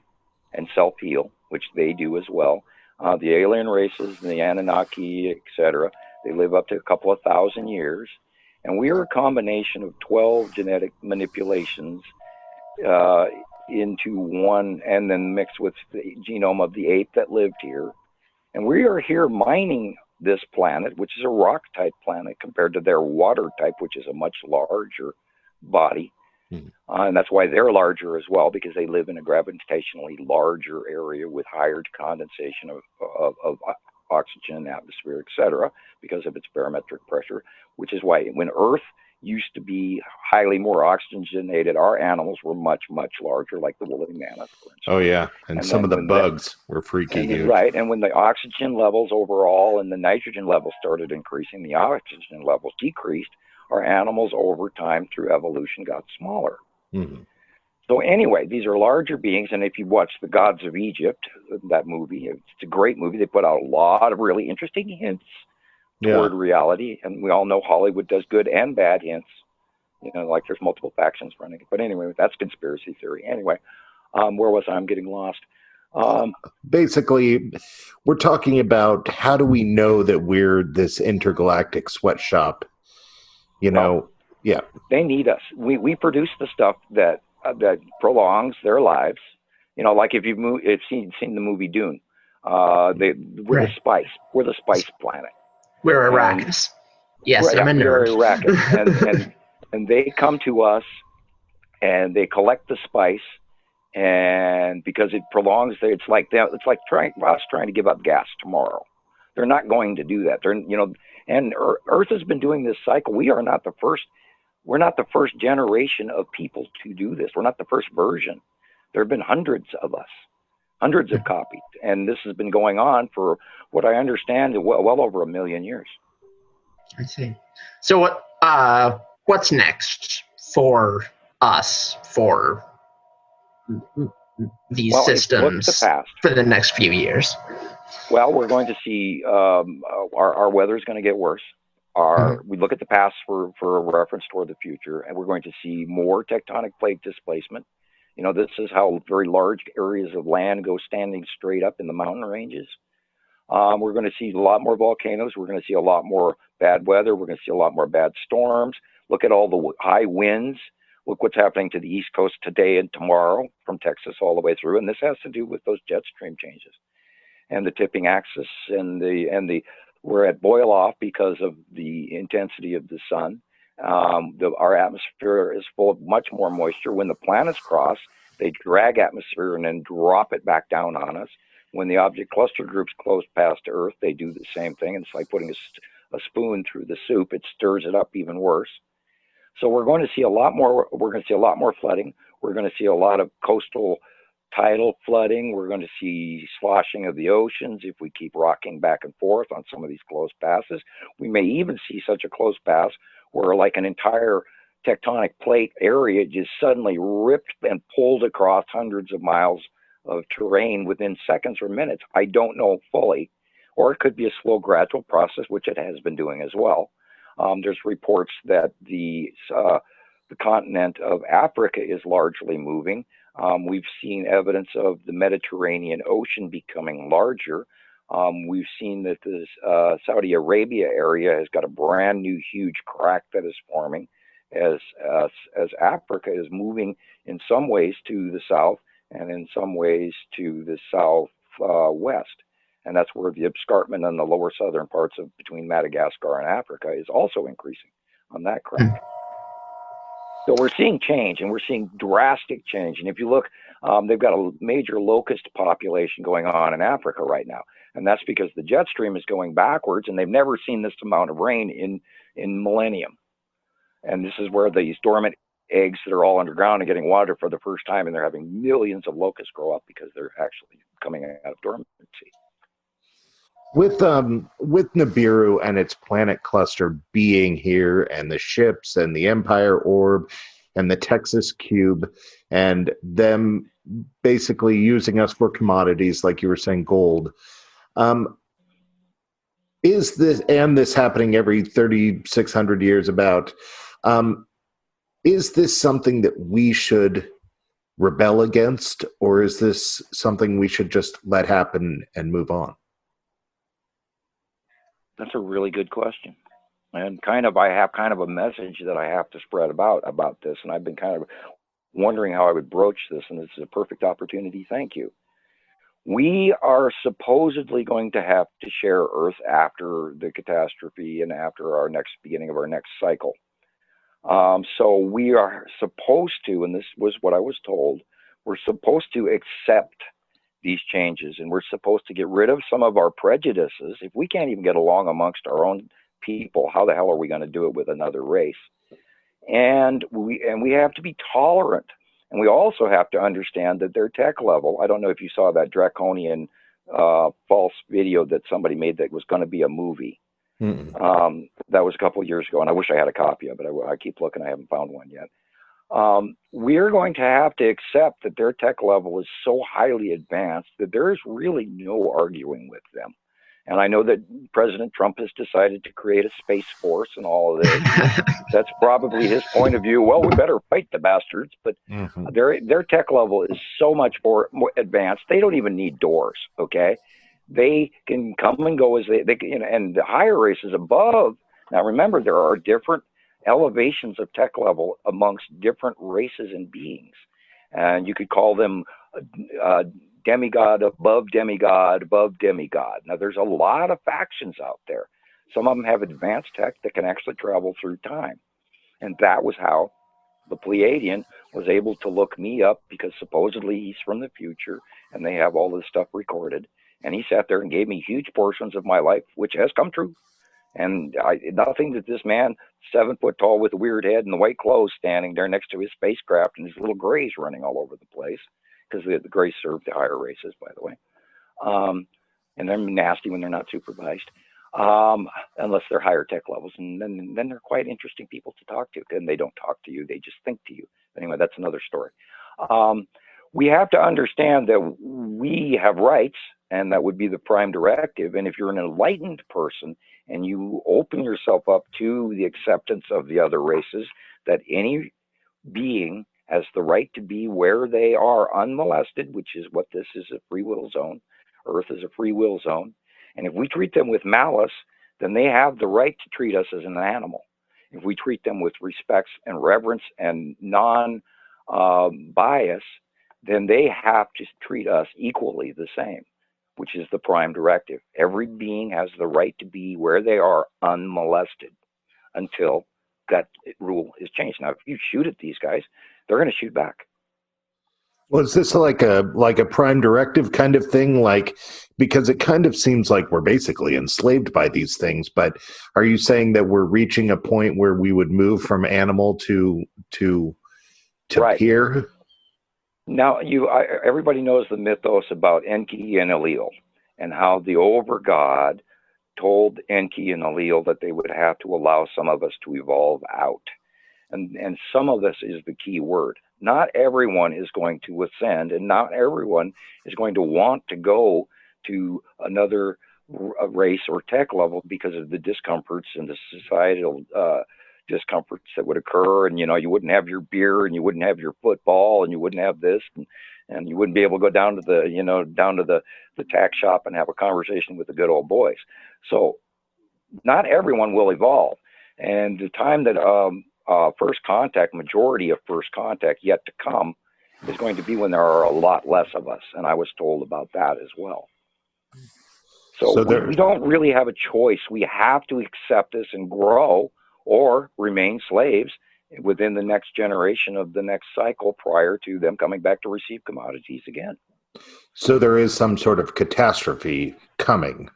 and self-heal, which they do as well. The alien races, the Annunaki, etc., they live up to a couple of thousand years. And we are a combination of 12 genetic manipulations into one, and then mixed with the genome of the ape that lived here. And we are here mining this planet, which is a rock type planet compared to their water type, which is a much larger body. And that's why they're larger as well, because they live in a gravitationally larger area with higher condensation of oxygen, atmosphere, etc., because of its barometric pressure, which is why when Earth used to be highly more oxygenated, our animals were much larger, like the woolly mammoth, for instance. Oh yeah, and some of the bugs were freaky huge. Right, and when the oxygen levels overall and the nitrogen levels started increasing, the oxygen levels decreased, our animals over time through evolution got smaller. Mm-hmm. So anyway, these are larger beings, and if you watch The Gods of Egypt, that movie, it's a great movie. They put out a lot of really interesting hints toward reality, and we all know Hollywood does good and bad hints. Like there's multiple factions running it. But anyway, that's conspiracy theory. Anyway, where was I? I'm getting lost. Basically, we're talking about how do we know that we're this intergalactic sweatshop? They need us. We produce the stuff that prolongs their lives. Like if you've seen the movie Dune, we're the spice. We're the spice planet. We're Arrakis. Yes, I'm a nerd. We're Arrakis, and they come to us, and they collect the spice, and because it prolongs, it's like us trying to give up gas tomorrow. They're not going to do that. And Earth has been doing this cycle. We are not the first. We're not the first generation of people to do this. We're not the first version. There have been hundreds of us. Hundreds of copies, and this has been going on for what I understand well over 1 million years. I see. So what's next for us for these systems for the next few years? Well, we're going to see our weather is going to get worse. We look at the past for a reference toward the future, and we're going to see more tectonic plate displacement. This is how very large areas of land go standing straight up in the mountain ranges. We're going to see a lot more volcanoes. We're going to see a lot more bad weather. We're going to see a lot more bad storms. Look at all the high winds. Look what's happening to the East Coast today and tomorrow, from Texas all the way through. And this has to do with those jet stream changes and the tipping axis, and we're at boil off because of the intensity of the sun. Our atmosphere is full of much more moisture. When the planets cross, they drag atmosphere and then drop it back down on us. When the object cluster groups close past Earth, they do the same thing. It's like putting a spoon through the soup. It stirs it up even worse. So we're going to see a lot more. We're going to see a lot more flooding. We're going to see a lot of coastal tidal flooding. We're going to see sloshing of the oceans if we keep rocking back and forth on some of these close passes. We may even see such a close pass where like an entire tectonic plate area just suddenly ripped and pulled across hundreds of miles of terrain within seconds or minutes. I don't know fully, or it could be a slow, gradual process, which it has been doing as well. There's reports that the continent of Africa is largely moving. We've seen evidence of the Mediterranean Ocean becoming larger. We've seen that the Saudi Arabia area has got a brand new huge crack that is forming as Africa is moving in some ways to the south and in some ways to the southwest. And that's where the escarpment on the lower southern parts of between Madagascar and Africa is also increasing on that crack. So we're seeing change, and we're seeing drastic change. And if you look, they've got a major locust population going on in Africa right now. And that's because the jet stream is going backwards, and they've never seen this amount of rain in millennium. And this is where these dormant eggs that are all underground are getting water for the first time, and they're having millions of locusts grow up because they're actually coming out of dormancy. With Nibiru and its planet cluster being here, and the ships and the Empire Orb and the Texas Cube, and them basically using us for commodities, like you were saying, gold, is this happening every 3,600 years about? Is this something that we should rebel against, or is this something we should just let happen and move on? That's a really good question. And I have kind of a message that I have to spread about this. And I've been kind of wondering how I would broach this. And this is a perfect opportunity. Thank you. We are supposedly going to have to share Earth after the catastrophe and after our beginning of our next cycle. So we are supposed to, and this was what I was told, we're supposed to accept these changes, and we're supposed to get rid of some of our prejudices. If we can't even get along amongst our own people, how the hell are we going to do it with another race? And we have to be tolerant, and we also have to understand that their tech level. I don't know if you saw that draconian false video that somebody made that was going to be a movie. That was a couple of years ago, and I wish I had a copy of it. I keep looking, I haven't found one yet. We're going to have to accept that their tech level is so highly advanced that there is really no arguing with them. And I know that President Trump has decided to create a space force and all of this. That's probably his point of view. Well, we better fight the bastards. But their tech level is so much more advanced. They don't even need doors, okay? They can come and go as they can, and the higher races above. Now, remember, there are different elevations of tech level amongst different races and beings, and you could call them demigod above demigod above demigod. Now there's a lot of factions out there. Some of them have advanced tech that can actually travel through time, and that was how the Pleiadian was able to look me up, because supposedly he's from the future and they have all this stuff recorded, and he sat there and gave me huge portions of my life, which has come true. And nothing that this man, 7 foot tall with a weird head and the white clothes, standing there next to his spacecraft and his little grays running all over the place, because the grays serve the higher races, by the way. And they're nasty when they're not supervised, unless they're higher tech levels. And then they're quite interesting people to talk to. And they don't talk to you, they just think to you. Anyway, that's another story. We have to understand that we have rights, and that would be the prime directive. And if you're an enlightened person and you open yourself up to the acceptance of the other races, that any being has the right to be where they are unmolested, which is what this is, a free will zone. Earth is a free will zone. And if we treat them with malice, then they have the right to treat us as an animal. If we treat them with respect and reverence and non-bias, then they have to treat us equally the same, which is the prime directive. Every being has the right to be where they are unmolested until gut rule is changed. Now, if you shoot at these guys, they're going to shoot back. Well, is this like a prime directive kind of thing? Like, because it kind of seems like we're basically enslaved by these things. But are you saying that we're reaching a point where we would move from animal to right. peer? Now, everybody knows the mythos about Enki and Enlil, and how the over-god told Enki and Enlil that they would have to allow some of us to evolve out. And some of us is the key word. Not everyone is going to ascend, and not everyone is going to want to go to another race or tech level because of the discomforts and the societal discomforts that would occur. And, you wouldn't have your beer, and you wouldn't have your football, and you wouldn't have this, and you wouldn't be able to go down to the tack shop and have a conversation with the good old boys. So not everyone will evolve. And the time that first contact, majority of first contact yet to come, is going to be when there are a lot less of us. And I was told about that as well. So we don't really have a choice. We have to accept this and grow, or remain slaves within the next generation of the next cycle prior to them coming back to receive commodities again. So there is some sort of catastrophe coming.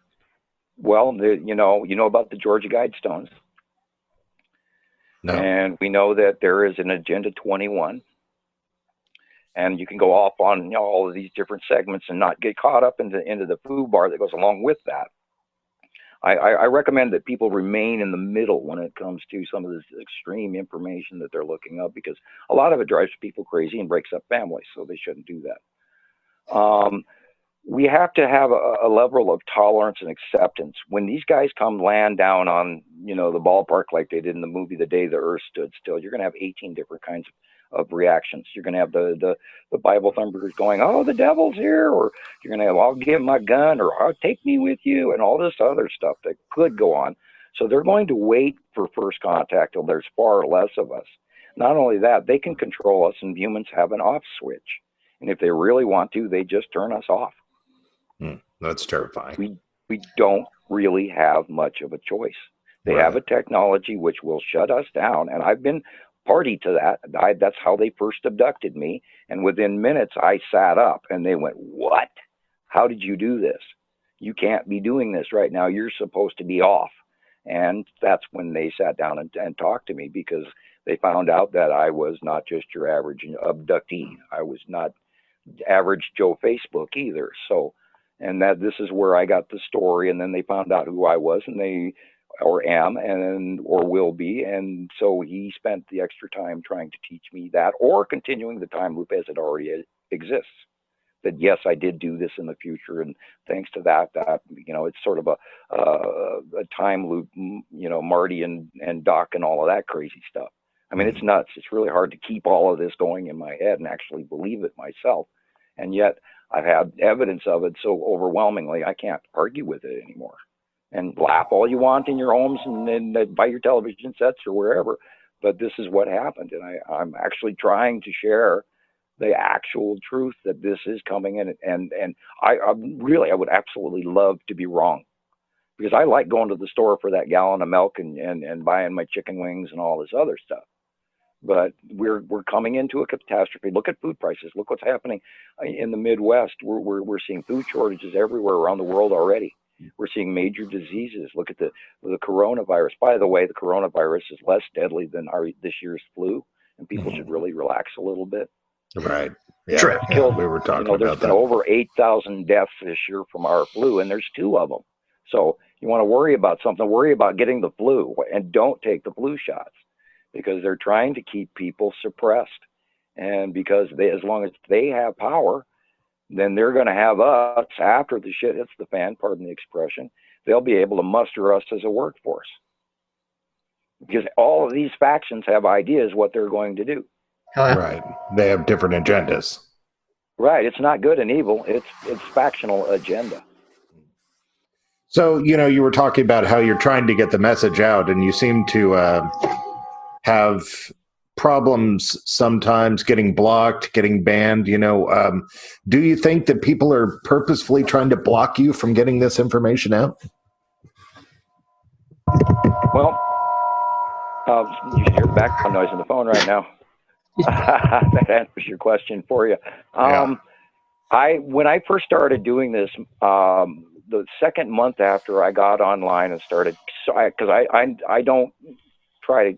Well, you know about the Georgia Guidestones. No. And we know that there is an Agenda 21. And you can go off on all of these different segments and not get caught up into the foobar that goes along with that. I recommend that people remain in the middle when it comes to some of this extreme information that they're looking up, because a lot of it drives people crazy and breaks up families, so they shouldn't do that. We have to have a level of tolerance and acceptance. When these guys come land down on, the ballpark like they did in the movie The Day the Earth Stood Still, you're going to have 18 different kinds of reactions. You're going to have the Bible thumpers going, "Oh, the devil's here," or you're going to have, "I'll give my gun," or "I'll take me with you," and all this other stuff that could go on. So they're going to wait for first contact till there's far less of us. Not only that, they can control us, and humans have an off switch. And if they really want to, they just turn us off. That's terrifying. We don't really have much of a choice. They have a technology which will shut us down, and I've been party to that. That's how they first abducted me, and within minutes I sat up, and they went, "What? How did you do this? You can't be doing this right now. You're supposed to be off." And that's when they sat down and talked to me, because they found out that I was not just your average abductee. I was not average Joe Facebook either. So, and that this is where I got the story, and then they found out who I was, and they or am or will be, and so he spent the extra time trying to teach me that, or continuing the time loop as it already exists. That yes, I did do this in the future, and thanks to that it's sort of a time loop. Marty and Doc and all of that crazy stuff. I mean, it's nuts. It's really hard to keep all of this going in my head and actually believe it myself, and yet I've had evidence of it so overwhelmingly I can't argue with it anymore. And laugh all you want in your homes and by your television sets or wherever, but this is what happened, and I'm actually trying to share the actual truth that this is coming in, and I would absolutely love to be wrong, because I like going to the store for that gallon of milk and buying my chicken wings and all this other stuff. But we're coming into a catastrophe. Look at food prices. Look what's happening in the Midwest. We're seeing food shortages everywhere around the world already. We're seeing major diseases. Look at the coronavirus. By the way, the coronavirus is less deadly than this year's flu, and people should really relax a little bit. Right. Yeah. True. We were talking about there's been that. over 8,000 deaths this year from our flu, and there's 2 of them. So you want to worry about something, worry about getting the flu, and don't take the flu shots, because they're trying to keep people suppressed. And because as long as they have power, then they're going to have us, after the shit hits the fan, pardon the expression, they'll be able to muster us as a workforce. Because all of these factions have ideas what they're going to do. Right. They have different agendas. Right. It's not good and evil. It's factional agenda. So, you were talking about how you're trying to get the message out, and you seem to have problems sometimes getting blocked, getting banned. Do you think that people are purposefully trying to block you from getting this information out? Well, You should hear the background noise on the phone right now. That answers your question for you. When I first started doing this, the second month after I got online and started, because I don't try to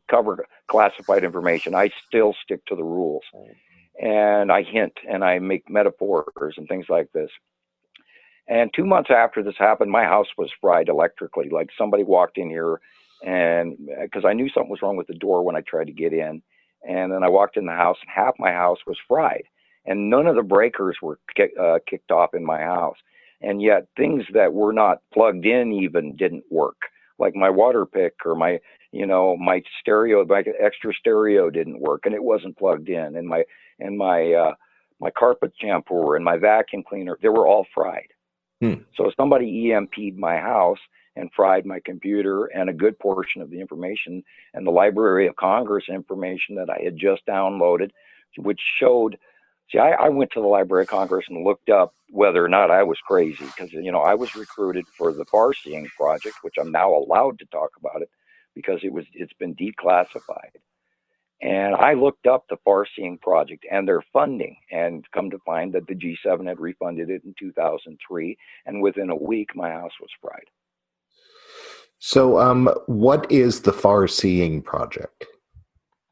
cover classified information. I still stick to the rules, and I hint and I make metaphors and things like this. And 2 months after this happened, my house was fried electrically. Like somebody walked in here, and because I knew something was wrong with the door when I tried to get in, and then I walked in the house, and half my house was fried, and none of the breakers were kicked off in my house, and yet things that were not plugged in even didn't work, like my water pick or my stereo, my extra stereo didn't work, and it wasn't plugged in, and my carpet shampooer and my vacuum cleaner, they were all fried. So somebody EMP'd my house and fried my computer and a good portion of the information and the Library of Congress information that I had just downloaded, which showed. See, I went to the Library of Congress and looked up whether or not I was crazy, because I was recruited for the Far-Seeing Project, which I'm now allowed to talk about it because it's been declassified. And I looked up the Far-Seeing Project and their funding, and come to find that the G7 had refunded it in 2003, and within a week, my house was fried. So, what is the Far-Seeing Project?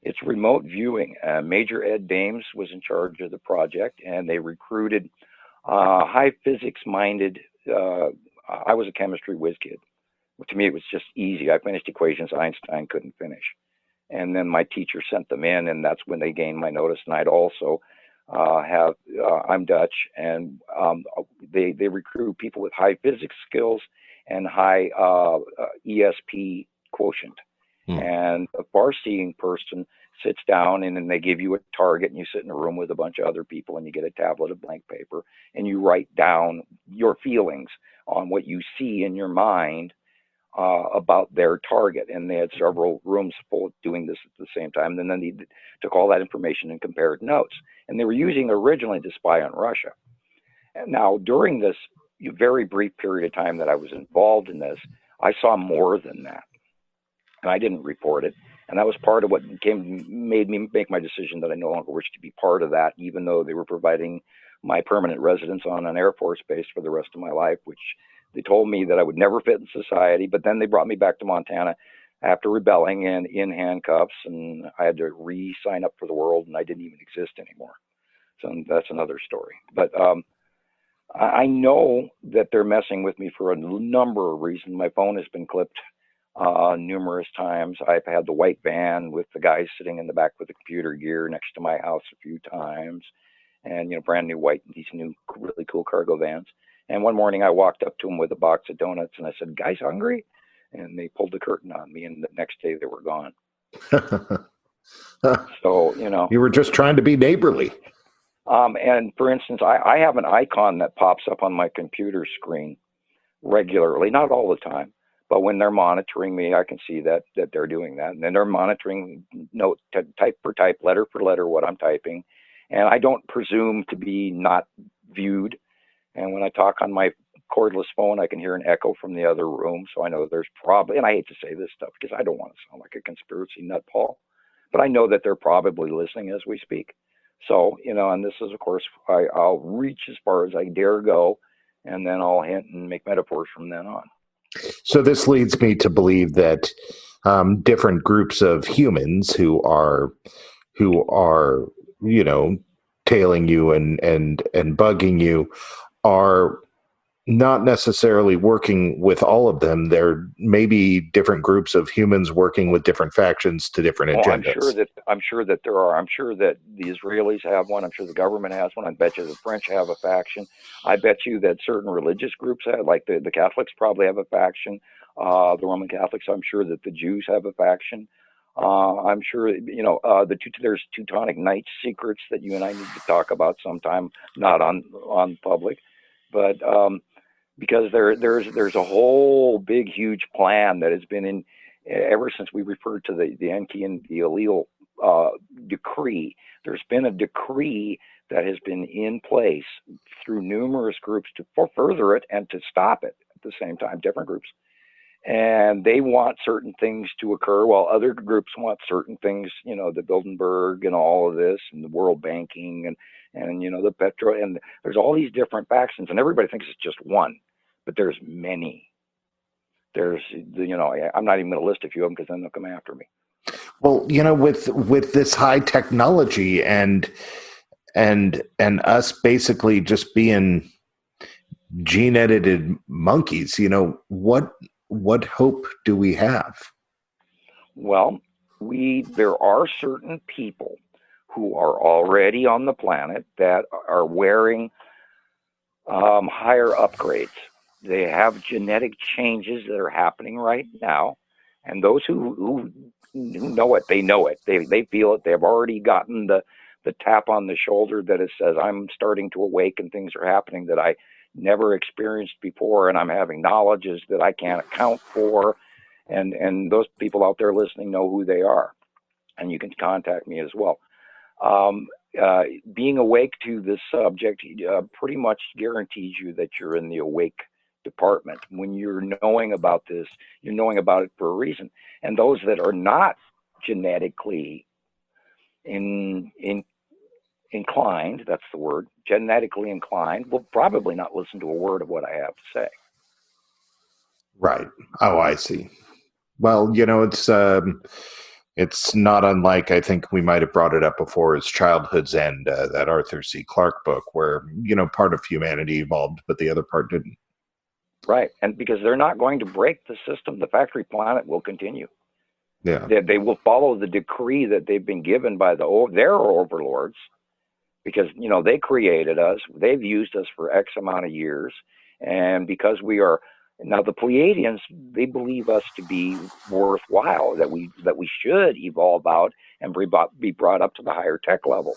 It's remote viewing. Major Ed Dames was in charge of the project, and they recruited high physics-minded. I was a chemistry whiz kid. To me, it was just easy. I finished equations Einstein couldn't finish. And then my teacher sent them in, and that's when they gained my notice. And I'd also I'm Dutch, and they recruit people with high physics skills and high ESP quotient. And a far-seeing person sits down, and then they give you a target, and you sit in a room with a bunch of other people, and you get a tablet of blank paper, and you write down your feelings on what you see in your mind about their target. And they had several rooms full of doing this at the same time. And then they took all that information and compared notes. And they were using originally to spy on Russia. And now, during this very brief period of time that I was involved in this, I saw more than that. And I didn't report it. And that was part of what made me make my decision that I no longer wished to be part of that, even though they were providing my permanent residence on an Air Force base for the rest of my life, which they told me that I would never fit in society. But then they brought me back to Montana after rebelling and in handcuffs, and I had to re-sign up for the world, and I didn't even exist anymore. So that's another story. But I know that they're messing with me for a number of reasons. My phone has been clipped numerous times. I've had the white van with the guy sitting in the back with the computer gear next to my house a few times, and brand new white, these new really cool cargo vans. And one morning I walked up to them with a box of donuts, and I said, "Guys hungry?" And they pulled the curtain on me, and the next day they were gone. So you were just trying to be neighborly. And for instance, I have an icon that pops up on my computer screen regularly, not all the time. But when they're monitoring me, I can see that they're doing that. And then they're monitoring note type for type, letter for letter, what I'm typing. And I don't presume to be not viewed. And when I talk on my cordless phone, I can hear an echo from the other room. So I know there's probably, and I hate to say this stuff because I don't want to sound like a conspiracy nut, Paul, but I know that they're probably listening as we speak. So, and this is, of course, I'll reach as far as I dare go, and then I'll hint and make metaphors from then on. So this leads me to believe that different groups of humans who are tailing you and bugging you are not necessarily working with all of them. There may be different groups of humans working with different factions to different agendas. I'm sure that there are. I'm sure that the Israelis have one. I'm sure the government has one. I bet you the French have a faction. I bet you that certain religious groups have, like the Catholics probably have a faction. The Roman Catholics, I'm sure that the Jews have a faction. I'm sure, there's Teutonic Knights secrets that you and I need to talk about sometime, not on public, but because there's a whole big, huge plan that has been in ever since we referred to the Enki and the Allele decree. There's been a decree that has been in place through numerous groups to further it and to stop it at the same time, different groups. and they want certain things to occur while other groups want certain things, you know, the Bilderberg and all of this and the world banking and you know, the petro, and there's all these different factions, and everybody thinks it's just one, but there's many. There's, you know, I'm not even going to list a few of them because then they'll come after me. Well, you know, with this high technology and us basically just being gene edited monkeys, you know, what hope do we have? Well, there are certain people who are already on the planet that are wearing higher upgrades. They have genetic changes that are happening right now, and those who know it, they know it. They feel it. They've already gotten the tap on the shoulder that it says, I'm starting to awake and things are happening that I never experienced before, and I'm having knowledges that I can't account for. And those people out there listening know who they are, and you can contact me as well. Being awake to this subject pretty much guarantees you that you're in the awake department. When you're knowing about this, you're knowing about it for a reason. And those that are not genetically inclined, that's the word, genetically inclined, will probably not listen to a word of what I have to say. Right. Oh, I see. Well, you know, it's not unlike, I think we might have brought it up before, as Childhood's End, that Arthur C. Clarke book, where, you know, part of humanity evolved, but the other part didn't. Right. And because they're not going to break the system, the factory planet will continue. Yeah. They will follow the decree that they've been given by their overlords, because, you know, they created us. They've used us for X amount of years. And because we are now, the Pleiadians, they believe us to be worthwhile, that we should evolve out and be brought up to the higher tech levels.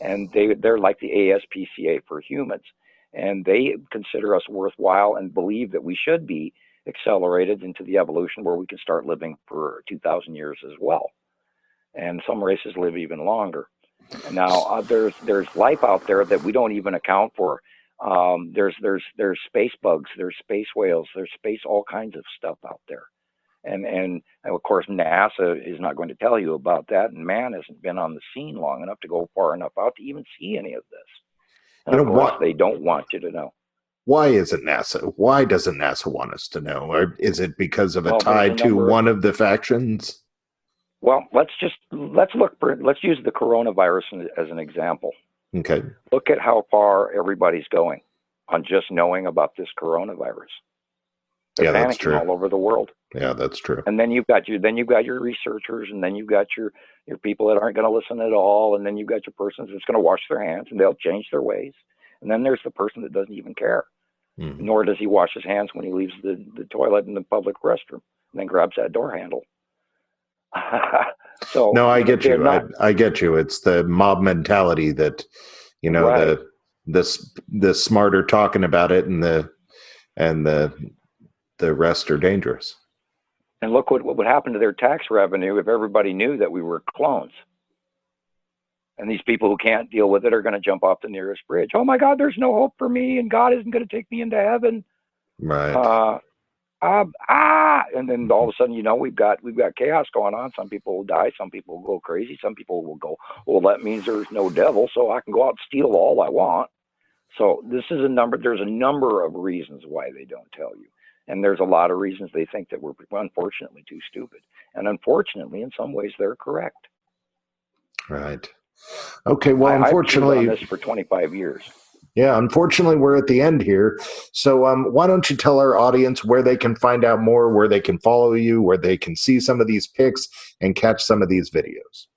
And they're like the ASPCA for humans. And they consider us worthwhile and believe that we should be accelerated into the evolution where we can start living for 2,000 years as well. And some races live even longer. And now there's life out there that we don't even account for. There's space bugs, there's space whales, there's space, all kinds of stuff out there. And of course, NASA is not going to tell you about that. And man hasn't been on the scene long enough to go far enough out to even see any of this. And of course, they don't want you to know. Why isn't NASA? Why doesn't NASA want us to know? Or is it because of a tie to one of the factions? Well, let's use the coronavirus as an example. Okay. Look at how far everybody's going on just knowing about this coronavirus. They're panicking all over the world. Yeah, that's true. And then you've got your researchers, and then you've got your people that aren't going to listen at all, and then you've got your persons that's going to wash their hands and they'll change their ways. And then there's the person that doesn't even care. Mm-hmm. Nor does he wash his hands when he leaves the toilet in the public restroom, and then grabs that door handle. So no, I get you. I get you. It's the mob mentality that, you know, right. the smart are talking about it, and the rest are dangerous. And look what would happen to their tax revenue if everybody knew that we were clones. And these people who can't deal with it are going to jump off the nearest bridge. Oh my God, there's no hope for me, and God isn't going to take me into heaven. Right. And then all of a sudden, you know, we've got chaos going on. Some people will die. Some people will go crazy. Some people will go, well, that means there's no devil, so I can go out and steal all I want. So there's a number of reasons why they don't tell you. And there's a lot of reasons they think that we're unfortunately too stupid. And unfortunately, in some ways, they're correct. Right. Okay. Well, unfortunately, I've been on this for 25 years. Yeah, unfortunately, we're at the end here. So why don't you tell our audience where they can find out more, where they can follow you, where they can see some of these pics and catch some of these videos?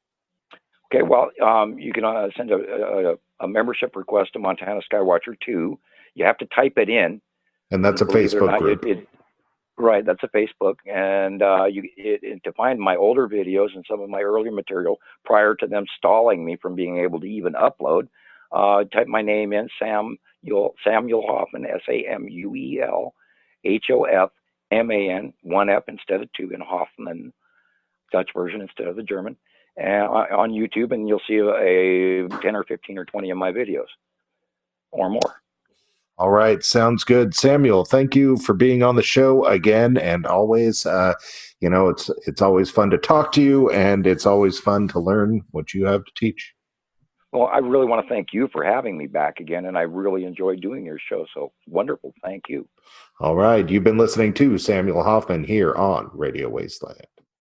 Okay, well, you can send a membership request to Montana Skywatcher 2. You have to type it in. And that's a Facebook group. Right, that's a Facebook. And to find my older videos and some of my earlier material prior to them stalling me from being able to even upload, type my name in, Samuel Hofman, Samuel Hofman, 1 F instead of 2, and Hofman, Dutch version instead of the German, on YouTube, and you'll see a 10 or 15 or 20 of my videos or more. All right, sounds good. Samuel, thank you for being on the show again, and always, it's always fun to talk to you, and it's always fun to learn what you have to teach. Well, I really want to thank you for having me back again, and I really enjoy doing your show. So wonderful. Thank you. All right, you've been listening to Samuel Hofman here on Radio Wasteland.